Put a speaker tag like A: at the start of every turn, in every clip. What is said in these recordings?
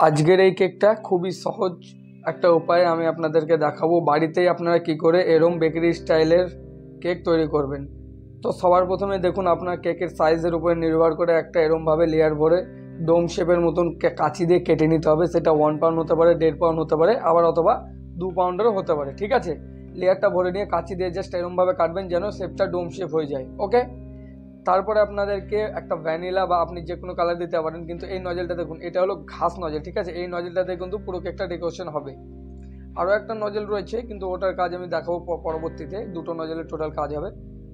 A: আজকের এই কেকটা খুবই সহজ একটা উপায়ে আমি আপনাদেরকে দেখাবো বাড়িতেই আপনারা কি করে এরম বেকারি স্টাইলের কেক তৈরি করবেন। তো সবার প্রথমে দেখুন আপনার কেকের সাইজের উপরে নির্ভর করে একটা এরমভাবে লেয়ার ভরে ডোম শেপের মতন কাঁচি দিয়ে কেটে নিতে হবে। সেটা 1 পাউন্ড হতে পারে, 1.5 পাউন্ড হতে পারে, আবার অথবা 2 পাউন্ডেরও হতে পারে। ঠিক আছে, লেয়ারটা ভরে নিয়ে কাঁচি দিয়ে জাস্ট এরমভাবে কাটবেন যেন শেপটা ডোম শেপ হয়ে যায়। ওকে, তারপরে আপনাদেরকে একটা ভ্যানিলা বা আপনি যে কোনো কালার দিতে পারেন, কিন্তু এই নজেলটা দেখুন, এটা হলো ঘাস নজেল। ঠিক আছে, এই নজেলটাতে কিন্তু পুরো কেকটা ডেকোরেশন হবে। আরও একটা নজেল রয়েছে, কিন্তু ওটার কাজ আমি দেখাবো পরবর্তীতে। দুটো নজেলের টোটাল কাজ হবে।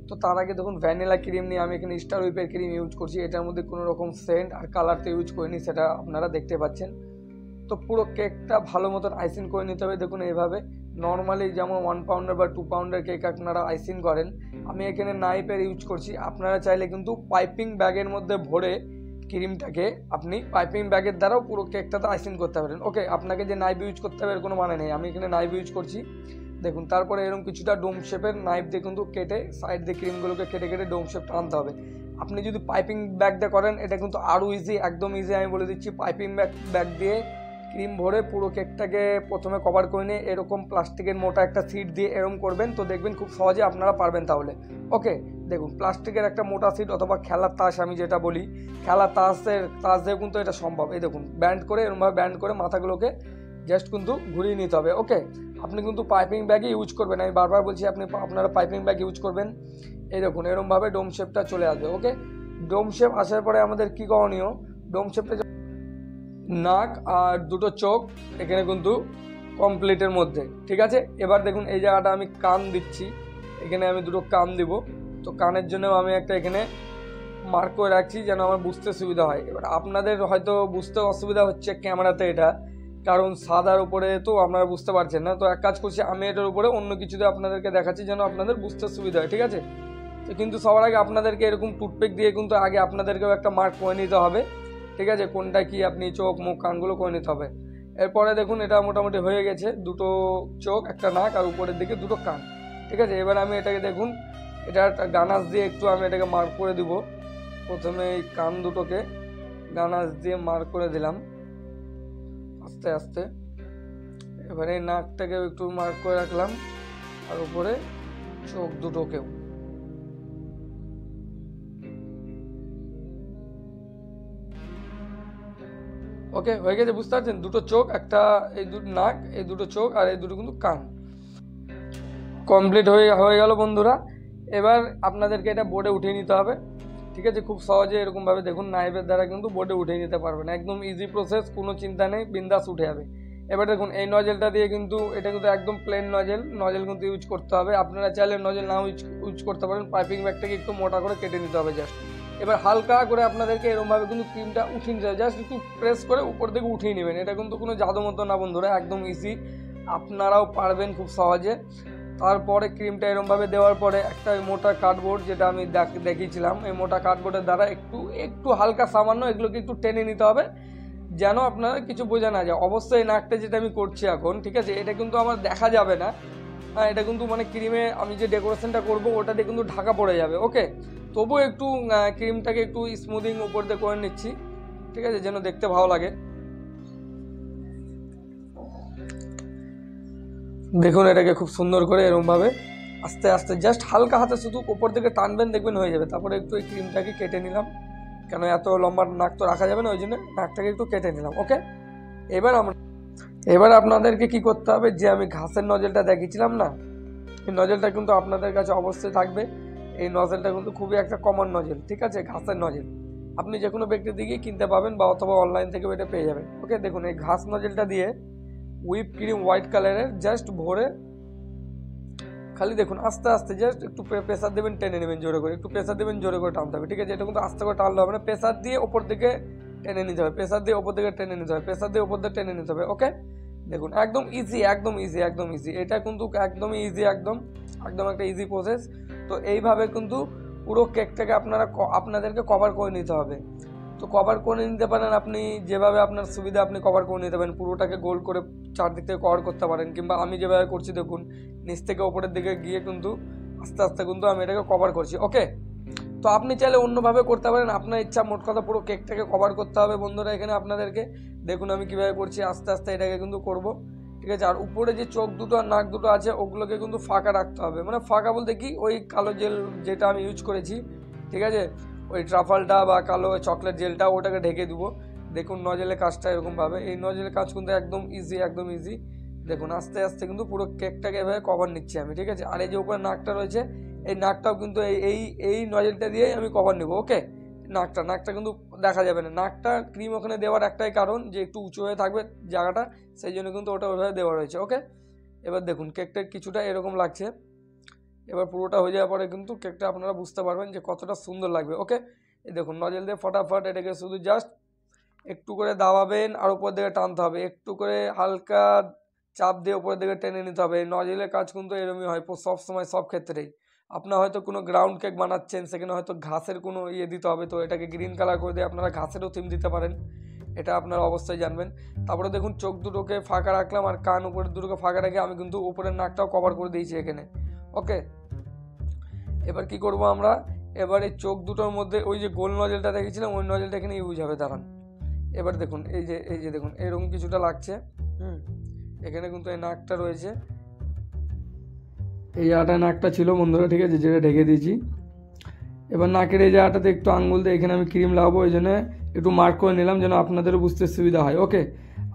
A: তো তার আগে দেখুন ভ্যানিলা ক্রিম নিয়ে আমি এখানে স্টার হুইপের ক্রিম ইউজ করছি। এটার মধ্যে কোনো রকম সেন্ট আর কালার তো ইউজ করিনি, সেটা আপনারা দেখতে পাচ্ছেন। তো পুরো কেকটা ভালো মতন আইসিং করে নিতে হবে। দেখুন এইভাবে নর্মালি যেমন 1 পাউন্ডের বা 2 পাউন্ডের কেক আপনারা আইসিং করেন, আমি এখানে নাইফের ইউজ করছি। আপনারা চাইলে কিন্তু পাইপিং ব্যাগের মধ্যে ভরে ক্রিমটাকে আপনি পাইপিং ব্যাগের দ্বারাও পুরো কেকটাতে আইসিং করতে পারেন। ওকে, আপনাকে যে নাইফ ইউজ করতে হবে এর কোনো মানে নেই, আমি এখানে নাইফ ইউজ করছি। দেখুন তারপরে এরকম কিছুটা ডোম শেপের নাইফ দিয়ে কিন্তু কেটে সাইড দিয়ে ক্রিমগুলোকে কেটে কেটে ডোম শেপটা আনতে হবে। আপনি যদি পাইপিং ব্যাগ দিয়ে করেন এটা কিন্তু আরও ইজি, একদম ইজি। আমি বলে দিচ্ছি, পাইপিং ব্যাগ দিয়ে ক্রিম ভরে পুরো কেকটাকে প্রথমে কভার করে নিয়ে এরকম প্লাস্টিকের মোটা একটা সিট দিয়ে এরকম করবেন, তো দেখবেন খুব সহজে আপনারা পারবেন তাহলে। ওকে, দেখুন প্লাস্টিকের একটা মোটা সিট অথবা খেলার তাস, আমি যেটা বলি খেলার তাস দিয়ে কিন্তু এটা সম্ভব। এই দেখুন ব্যান্ড করে এরকমভাবে ব্যান্ড করে মাথাগুলোকে জাস্ট কিন্তু ঘুরিয়ে নিতে হবে। ওকে, আপনি কিন্তু পাইপিং ব্যাগই ইউজ করবেন, আমি বারবার বলছি আপনারা পাইপিং ব্যাগ ইউজ করবেন। এই দেখুন এরকমভাবে ডোম শেপটা চলে আসবে। ওকে, ডোম শেপ আসার পরে আমাদের কী করণীয়, ডোম শেপটা নাক আর দুটো চোখ এখানে কিন্তু কমপ্লিটের মধ্যে। ঠিক আছে, এবার দেখুন এই জায়গাটা আমি কান দিচ্ছি, এখানে আমি দুটো কান দিব। তো কানের জন্য আমি একটা এখানে মার্ক করে রাখছি যেন আমার বুঝতে সুবিধা হয়। এবার আপনাদের হয়তো বুঝতে অসুবিধা হচ্ছে ক্যামেরাতে এটা, কারণ সাদার উপরে তো আপনারা বুঝতে পারছেন না। তো এক কাজ করছি, আমি এটার উপরে অন্য কিছুতে আপনাদেরকে দেখাচ্ছি যেন আপনাদের বুঝতে সুবিধা হয়। ঠিক আছে, তো কিন্তু সবার আগে আপনাদেরকে এরকম টুথপিক দিয়ে কিন্তু আগে আপনাদেরকেও একটা মার্ক করে নিতে হবে। ঠিক আছে, কোনটা কি আপনি চোখ মুখ কানগুলো করে নিতে হবে। এরপরে দেখুন এটা মোটামুটি হয়ে গেছে, দুটো চোখ একটা নাক আর উপরের দিকে দুটো কান। ঠিক আছে, এবার আমি এটাকে দেখুন এটা গানাস দিয়ে একটু আমি এটাকে মার্ক করে দিব। প্রথমে এই কান দুটোকে গানাস দিয়ে মার্ক করে দিলাম আস্তে আস্তে। এবারে এই নাকটাকেও একটু মার্ক করে রাখলাম আর উপরে চোখ দুটোকেও। ওকে, হয়ে গেছে, বুঝতে পারছেন? দুটো চোখ, একটা এই দুটো নাক, এই দুটো চোখ আর এই দুটো কিন্তু কান কমপ্লিট হয়ে গেল বন্ধুরা। এবার আপনাদেরকে এটা বোর্ডে উঠিয়ে নিতে হবে। ঠিক আছে, খুব সহজে এরকমভাবে দেখুন নাইফের দ্বারা কিন্তু বোর্ডে উঠিয়ে নিতে পারবেন, একদম ইজি প্রসেস, কোনো চিন্তা নেই, বিন্দাস উঠে যাবে। এবার দেখুন এই নজেলটা দিয়ে কিন্তু এটা কিন্তু একদম প্লেন নজেল কিন্তু ইউজ করতে হবে। আপনারা চাইলে নজেল নাও ইউজ করতে পারেন। পাইপিং ব্যাগটাকে একটু মোটা করে কেটে নিতে হবে জাস্ট। এবার হালকা করে আপনাদেরকে এরকমভাবে কিন্তু ক্রিমটা উঠিয়ে নিতে হবে, জাস্ট একটু প্রেস করে উপর থেকে উঠিয়ে নেবেন। এটা কিন্তু কোনো জাদু মতো না বন্ধুরা, একদম ইজি, আপনারাও পারবেন খুব সহজে। তারপরে ক্রিমটা এরমভাবে দেওয়ার পরে একটা মোটা কার্ডবোর্ড, যেটা আমি দেখিয়েছিলাম, এই মোটা কার্ডবোর্ডের দ্বারা একটু হালকা সামান্য এগুলোকে একটু টেনে নিতে হবে যেন আপনারা কিছু বোঝা না যায়। অবশ্যই নাকটা যেটা আমি করছি এখন, ঠিক আছে, এটা কিন্তু আমার দেখা যাবে না। হ্যাঁ, এটা কিন্তু মানে ক্রিমে আমি যে ডেকোরেশনটা করবো ওটাতে কিন্তু ঢাকা পড়ে যাবে। ওকে, তবুও একটু ক্রিমটাকে একটু স্মুদিং উপর দিয়ে করে নিচ্ছি। ঠিক আছে, যেন দেখতে ভালো লাগে। দেখুন এটাকে খুব সুন্দর করে এরকমভাবে আস্তে আস্তে জাস্ট হালকা হাতে শুধু উপর দিকে টানবেন, দেখবেন হয়ে যাবে। তারপরে একটু এই ক্রিমটাকে কেটে নিলাম, কেন এত লম্বা নাক তো রাখা যাবে না, ওই জন্য নাকটাকে একটু কেটে নিলাম। ওকে, এবার আপনাদেরকে কি করতে হবে, যে আমি ঘাসের নজেলটা দেখিয়েছিলাম না, এই নজেলটা কিন্তু আপনাদের কাছে অবশ্যই থাকবে। এই নজেলটা কিন্তু খুবই একটা কমন নজেল। ঠিক আছে, ঘাসের নজেল আপনি যে কোনো ব্যক্তির দিকে কিনতে পাবেন বা অথবা অনলাইন থেকে এটা পেয়ে যাবেন। ওকে, দেখুন এই ঘাস নজেলটা দিয়ে হুইপ ক্রিম হোয়াইট কালারের জাস্ট ভরে খালি দেখুন আস্তে আস্তে জাস্ট একটু প্রেসার দেবেন, টেনে নেবেন জোরে করে, একটু প্রেসার দেবেন, জোরে করে টানতে হবে। ঠিক আছে, এটা কিন্তু আস্তে করে টানলে হবে না, প্রেসার দিয়ে ওপর দিকে টেনে নিতে হবে, প্রেসার দিয়ে ওপর দিকে টেনে নিতে হবে, প্রেসার দিয়ে ওপর দিকে টেনে নিতে হবে। ওকে, দেখুন একদম ইজি, একদম ইজি, একদম ইজি, এটা কিন্তু একদমই ইজি, একদম একদম একটা ইজি প্রসেস। তো এইভাবে কিন্তু পুরো কেকটাকে আপনাদেরকে কভার করে নিতে হবে। তো কভার করে নিতে পারেন আপনি যেভাবে আপনার সুবিধা, আপনি কভার করে নিতে পারেন, পুরোটাকে গোল করে চারদিক থেকে কভার করতে পারেন, কিংবা আমি যেভাবে করছি দেখুন নিচ থেকে ওপরের দিকে গিয়ে কিন্তু আস্তে আস্তে কিন্তু আমি এটাকে কভার করছি। ওকে, তো আপনি চাইলে অন্যভাবে করতে পারেন, আপনার ইচ্ছা। মোট কথা পুরো কেকটাকে কভার করতে হবে বন্ধুরা এখানে আপনাদেরকে। দেখুন আমি কীভাবে করছি, আস্তে আস্তে এটাকে কিন্তু করব, ঠিক আছে। আর উপরে যে চোখ দুটো আর নাক দুটো আছে ওগুলোকে কিন্তু ফাঁকা রাখতে হবে, মানে ফাঁকা বলতে কি, ওই কালো জেল যেটা আমি ইউজ করেছি, ঠিক আছে, ওই ট্রাফালটা বা কালো চকলেট জেলটা ওটাকে ঢেকে দেবো। দেখুন নজেলের কাজটা এরকমভাবে, এই নজেলের কাজ কিন্তু একদম ইজি, একদম ইজি। দেখুন আস্তে আস্তে কিন্তু পুরো কেকটাকে এভাবে কভার নিচ্ছি আমি, ঠিক আছে। আর এই যে উপরে নাকটা রয়েছে, এই নাকটাও কিন্তু এই এই নজেলটা দিয়েই আমি কভার নেবো, ওকে। নাকটা কিন্তু দেখা যাবে না, নাকটা ক্রিম ওখানে দেওয়ার একটাই কারণ যে একটু উঁচু হয়ে থাকবে জায়গাটা, সেই জন্য কিন্তু ওটা ওইভাবে দেওয়া রয়েছে, ওকে। এবার দেখুন কেকটা কিছুটা এরকম লাগছে। এবার পুরোটা হয়ে যাওয়ার পরে কিন্তু কেকটা আপনারা বুঝতে পারবেন যে কতটা সুন্দর লাগবে, ওকে। এই দেখুন নজেল দিয়ে ফটাফট এটাকে শুধু জাস্ট একটু করে দাবাবেন আর উপর দিকে টানতে হবে, একটু করে হালকা চাপ দিয়ে উপরের দিকে টেনে নিতে হবে। নজেলের কাজ কিন্তু এরকমই হয় সব সময়, সব ক্ষেত্রেই। আপনার হয়তো কোনো গ্রাউন্ড কেক বানাচ্ছেন, সেখানে হয়তো ঘাসের কোনো দিতে হবে, তো এটাকে গ্রিন কালার করে দিয়ে আপনারা ঘাসেরও থিম দিতে পারেন, এটা আপনারা অবশ্যই জানবেন। তারপরে দেখুন চোখ দুটোকে ফাঁকা রাখলাম আর কান উপরের দুটোকে ফাঁকা রেখে আমি কিন্তু উপরের নাকটাও কভার করে দিয়েছি এখানে, ওকে। এবার কি করব আমরা, এবার এই চোখ দুটোর মধ্যে ওই যে গোল নজেলটা রেখেছিলাম ওই নজেলটা এখানে ইউজ হবে, দাঁড়ান। এবার দেখুন এই যে দেখুন এরকম কিছুটা লাগছে, এখানে কিন্তু এই নাকটা রয়েছে, এই জায়গাটা নাকটা ছিল বন্ধুরা, ঠিক আছে, যেটা ঢেকে দিয়েছি। এবার নাকের এই জায়গাটাতে একটু আঙ্গুল দিয়ে এখানে আমি ক্রিম লাগাবো, এই জন্য একটু মার্ক করে নিলাম যেন আপনাদেরও বুঝতে সুবিধা হয়, ওকে।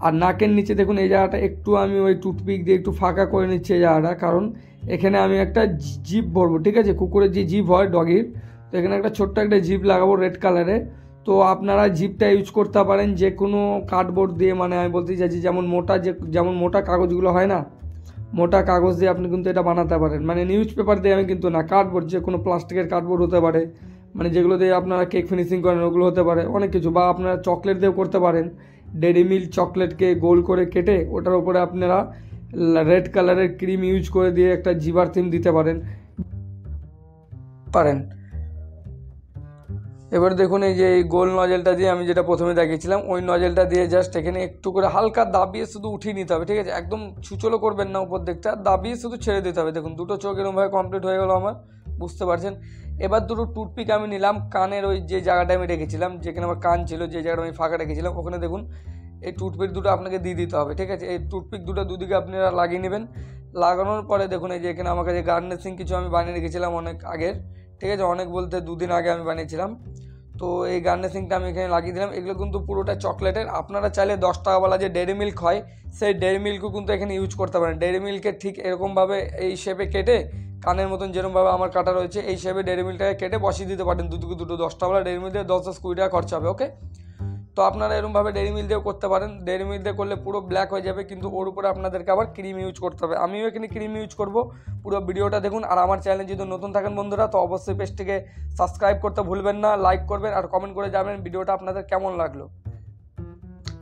A: আর নাকের নিচে দেখুন এই জায়গাটা একটু আমি ওই টুথপিক দিয়ে একটু ফাঁকা করে নিচ্ছি এই জায়গাটা, কারণ এখানে আমি একটা জিপ ভরবো, ঠিক আছে, কুকুরের যে জিপ হয় ডগির, তো এখানে একটা ছোট্ট একটা জিপ লাগাবো রেড কালারে। তো আপনারা জিপটা ইউজ করতে পারেন যে কোনো কার্ডবোর্ড দিয়ে, মানে আমি বলতে চাইছি যেমন মোটা কাগজগুলো হয় না, মোটা কাগজ দিয়ে আপনি কিন্তু এটা বানাতে পারেন, মানে নিউজ পেপার দিয়ে আমি কিন্তু না, কার্ডবোর্ড, যে কোনো প্লাস্টিকের কার্ডবোর্ড হতে পারে, মানে যেগুলো দিয়ে আপনারা কেক ফিনিশিং করেন ওগুলো হতে পারে, অনেক কিছু। বা আপনারা চকলেট দিয়েও করতে পারেন, ডেরি মিল্ক চকলেটকে গোল করে কেটে ওটার উপরে আপনারা রেড কালারের ক্রিম ইউজ করে দিয়ে একটা জিবার থিম দিতে পারেন। এবার দেখুন এই যে এই গোল নজেলটা দিয়ে আমি যেটা প্রথমে দেখিয়েছিলাম ওই নজেলটা দিয়ে জাস্ট এখানে একটু করে হালকা দাবিয়ে শুধু উঠিয়ে নিতে হবে, ঠিক আছে, একদম ছুচলো করবেন না উপর দিকটা, দাবিয়ে শুধু ছেড়ে দিতে হবে। দেখুন দুটো চোখ এরকমভাবে কমপ্লিট হয়ে গেল আমার, বুঝতে পারছেন। এবার দুটো টুথপিক আমি নিলাম, কানের ওই যে জায়গাটা আমি রেখেছিলাম, যেখানে আমার কান ছিল, যে জায়গাটা আমি ফাঁকা রেখেছিলাম, ওখানে দেখুন এই টুথপিক দুটো আপনাকে দিয়ে দিতে হবে, ঠিক আছে। এই টুথপিক দুটো দুদিকে আপনারা লাগিয়ে নেবেন। লাগানোর পরে দেখুন এই যে এখানে আমার কাছে গার্নিশিং কিছু আমি বানিয়ে রেখেছিলাম অনেক আগের, ঠিক আছে, অনেক বলতে 2 দিন আগে আমি বানিয়েছিলাম। তো এই গার্নিশিংটা আমি এখানে লাগিয়ে দিলাম, এগুলো কিন্তু পুরোটা চকলেটের। আপনারা চাইলে 10 টাকাওয়ালা যে ডেয়ারি মিল্ক হয় সেই ডেয়ারি মিল্কও কিন্তু এখানে ইউজ করতে পারেন। ডেয়ারি মিল্কে ঠিক এরকমভাবে এই শেপে কেটে, কানের মতন যেরকমভাবে আমার কাটা রয়েছে এই শেপে ডেয়ারি মিল্কটাকে কেটে বসিয়ে দিতে পারেন, দুটো 10 টাকাওয়ালা ডেয়ারি মিল্ক দিয়ে 10-20 টাকা খরচা হবে, ওকে। তো আপনারা এরকমভাবে ডেয়ারি মিল্ক দিয়েও করতে পারেন। ডেয়ারি মিল্ক দিয়ে করলে পুরো ব্ল্যাক হয়ে যাবে, কিন্তু ওর উপরে আপনাদেরকে আবার ক্রিম ইউজ করতে হবে। আমিও এখানে ক্রিম ইউজ করব। পুরো ভিডিওটা দেখুন। আর আমার চ্যানেলে যদি নতুন থাকেন বন্ধুরা তো অবশ্যই পেজটিকে সাবস্ক্রাইব করতে ভুলবেন না, লাইক করবেন আর কমেন্ট করে যাবেন ভিডিওটা আপনাদের কেমন লাগলো।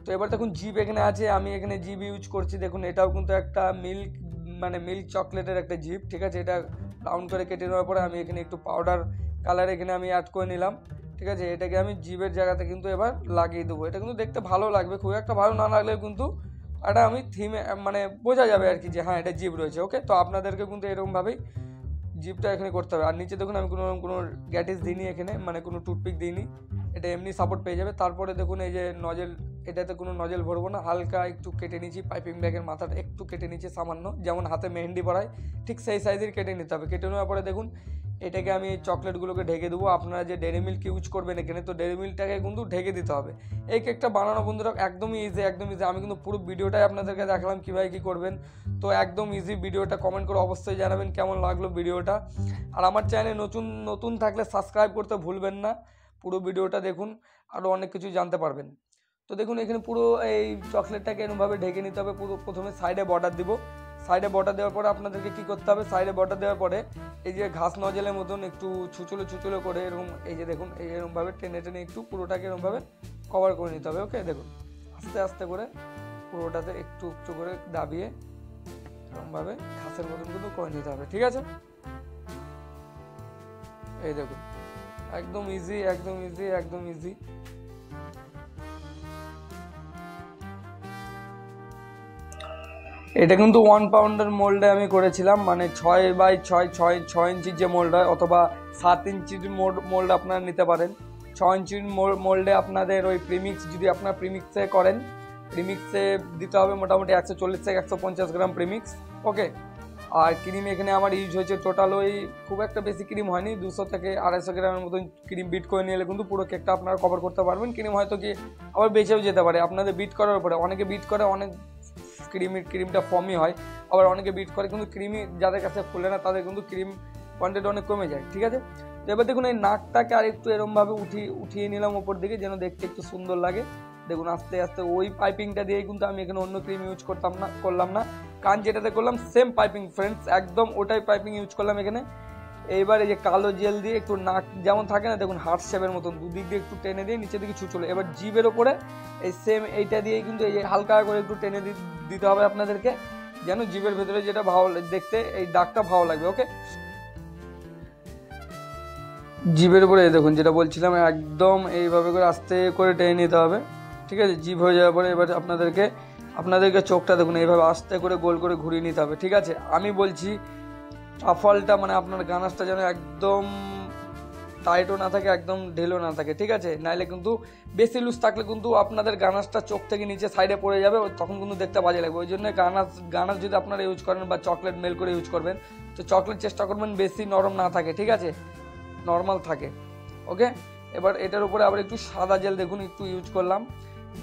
A: তো এবার দেখুন জিপ এখানে আছে, আমি এখানে জিপ ইউজ করছি। দেখুন এটাও কিন্তু একটা মিল্ক চকলেটের একটা জিপ, ঠিক আছে। এটা রাউন্ড করে কেটে নেওয়ার পরে আমি এখানে একটু পাউডার কালার এখানে আমি অ্যাড করে নিলাম, ঠিক আছে। এটাকে আমি জিপের জায়গাতে কিন্তু এবার লাগিয়ে দেবো। এটা কিন্তু দেখতে ভালো লাগবে, খুব একটা ভালো না লাগলেও কিন্তু এটা আমি থিমে মানে বোঝা যাবে আর কি যে হ্যাঁ এটা জিপ রয়েছে, ওকে। তো আপনাদেরকে কিন্তু এরকমভাবেই জিপটা এখানে করতে হবে। আর নিচে দেখুন আমি কোনো গ্যাটিস দিইনি এখানে, মানে কোনো টুথপিক দিইনি, এটা এমনি সাপোর্ট পেয়ে যাবে। তারপরে দেখুন এই যে নজেল, এটাতে কোনো নজেল ভরবো না, হালকা একটু কেটে নিচ্ছি, পাইপিং ব্যাগের মাথাটা একটু কেটে নিচ্ছি সামান্য, যেমন হাতে মেহেন্দি পরায় ঠিক সেই সাইজের কেটে নিতে হবে। কেটে নেওয়ার পরে দেখুন এটাকে আমি চকলেটগুলোকে ঢেকে দেবো। আপনারা যে ডেয়ারি মিল্ক ইউজ করবেন এখানে, তো ডেয়ারি মিল্কটাকে কিন্তু ঢেকে দিতে হবে। এই কেকটা বানানো বন্ধুরা একদমই ইজি, একদম ইজি। আমি কিন্তু পুরো ভিডিওটাই আপনাদেরকে দেখালাম কীভাবে কী করবেন। তো একদম ইজি ভিডিওটা, কমেন্ট করে অবশ্যই জানাবেন কেমন লাগলো ভিডিওটা। আর আমার চ্যানেলে নতুন থাকলে সাবস্ক্রাইব করতে ভুলবেন না। পুরো ভিডিওটা দেখুন, আরও অনেক কিছু জানতে পারবেন। তো দেখুন এখানে পুরো এই চকলেটটাকে এরকমভাবে ঢেকে নিতে হবে। পুরো প্রথমে সাইডে বর্ডার দিব। সাইডে বর্ডার দেওয়ার পরে আপনাদেরকে কী করতে হবে, সাইডে বর্ডার দেওয়ার পরে এই যে ঘাস নজেলের মতন একটু ছুচুলো করে এরকম, এই যে দেখুন এরকমভাবে টেনে একটু পুরোটাকে এরকমভাবে কভার করে নিতে হবে, ওকে। দেখুন আস্তে আস্তে করে পুরোটাতে একটু করে দাবিয়ে এরকমভাবে ঘাসের মতন কিন্তু করে নিতে হবে, ঠিক আছে। এই দেখুন একদম ইজি, একদম ইজি, একদম ইজি। এটা কিন্তু 1 পাউন্ডের মোল্ডে আমি করেছিলাম, মানে 6x6 ইঞ্চির যে মোল্ড হয়, অথবা 7 ইঞ্চির মোল্ড আপনারা নিতে পারেন। 6 ইঞ্চির মোল্ডে আপনাদের ওই প্রিমিক্স, যদি আপনারা প্রিমিক্সে করেন, প্রিমিক্সে দিতে হবে মোটামুটি 140 থেকে 150 গ্রাম প্রিমিক্স। ওকে, আর ক্রিম এখানে আমার ইউজ হয়েছে টোটাল ওই খুব একটা বেশি ক্রিম হয়নি, 200 থেকে 250 গ্রামের মতন ক্রিম বিট করে নিলে কিন্তু পুরো কেকটা আপনারা কভার করতে পারবেন। ক্রিম হয়তো কি আবার বেঁচেও যেতে পারে আপনাদের বিট করার উপরে। অনেকে বিট করে অনেক ক্রিমটা ফর্মই হয়, আবার অনেকে বিট করে কিন্তু ক্রিমই যাদের কাছে ফুলে না তাদের কিন্তু ক্রিম কোয়ান্টিটি অনেক কমে যায়। ঠিক আছে, তো এবার দেখুন এই নাকটাকে আর একটু এরমভাবে উঠিয়ে নিলাম ওপর দিকে, যেন দেখতে একটু সুন্দর লাগে। দেখুন আস্তে আস্তে ওই পাইপিংটা দিয়েই কিন্তু আমি এখানে অন্য ক্রিম ইউজ করলাম না। কান যেটাতে করলাম সেম পাইপিং ফ্রেন্ডস, একদম ওটাই পাইপিং ইউজ করলাম এখানে। এইবার এই যে কালো জেল দিয়ে একটু নাক যেমন থাকে না, দেখুন হার্ট শেপের মতন দুদিক দিয়ে একটু টেনে দিয়ে নিচের দিকে ছুঁচলো। এবার জিভের ওপরে এই সেম এইটা দিয়ে কিন্তু এই হালকা করে একটু টেনে দিতে হবে আপনাদেরকে, যেন জিভের ভেতরে যেটা ভালো দেখতে এই দাগটা ভালো লাগবে। ওকে, জিভের উপরে দেখুন যেটা বলছিলাম একদম এইভাবে করে আস্তে করে টেনে নিতে হবে। ঠিক আছে, জিভ হয়ে যাওয়ার পরে এবার আপনাদেরকে চোখটা দেখুন এইভাবে আস্তে করে গোল করে ঘুরিয়ে নিতে হবে। ঠিক আছে, আমি বলছি আফলটা মানে আপনার গানাসটা যেন একদম টাইটও না থাকে, একদম ঢিলও না থাকে। ঠিক আছে, নাইলে কিন্তু বেশি লুজ থাকলে কিন্তু আপনাদের গানাসটা চোখ থেকে নিচে সাইডে পড়ে যাবে, তখন কিন্তু দেখতে বাজে লাগবে। ওই জন্য গানাস যদি আপনারা ইউজ করেন বা চকলেট মেল করে ইউজ করবেন, তো চকলেট চেষ্টা করবেন বেশি নরম না থাকে, ঠিক আছে, নর্মাল থাকে। ওকে, এবার এটার উপরে আবার একটু সাদা জেল দেখুন একটু ইউজ করলাম,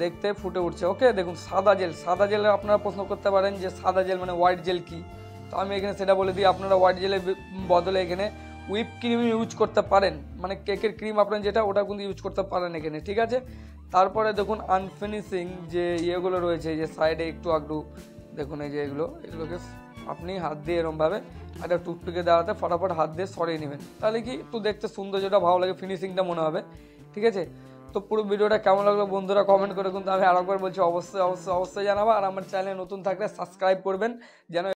A: দেখতে ফুটে উঠছে। ওকে, দেখুন সাদা জেল আপনারা প্রশ্ন করতে পারেন যে সাদা জেল মানে হোয়াইট জেল কি, তো আমি এখানে সেটা বলে দিই। আপনারা হোয়াইট জেলের বদলে এখানে হুইপ ক্রিম ইউজ করতে পারেন, মানে কেকের ক্রিম আপনার যেটা ওটা কিন্তু ইউজ করতে পারেন এখানে। ঠিক আছে, তারপরে দেখুন আনফিনিশিং যে ইয়েগুলো রয়েছে, যে সাইডে একটু দেখুন এই যে এগুলোকে আপনি হাত দিয়ে এরমভাবে একটা টুথপিকে দেওয়াতে ফটাফট হাত দিয়ে সরিয়ে নেবেন, তাহলে কি একটু দেখতে সুন্দর, যেটা ভালো লাগে, ফিনিশিংটা মনে হবে। ঠিক আছে, তো পুরো ভিডিওটা কেমন লাগলো বন্ধুরা কমেন্ট করে কিন্তু আমি আরেকবার বলছি অবশ্যই জানাবো। আর আমার চ্যানেলে নতুন থাকলে সাবস্ক্রাইব করবেন যেন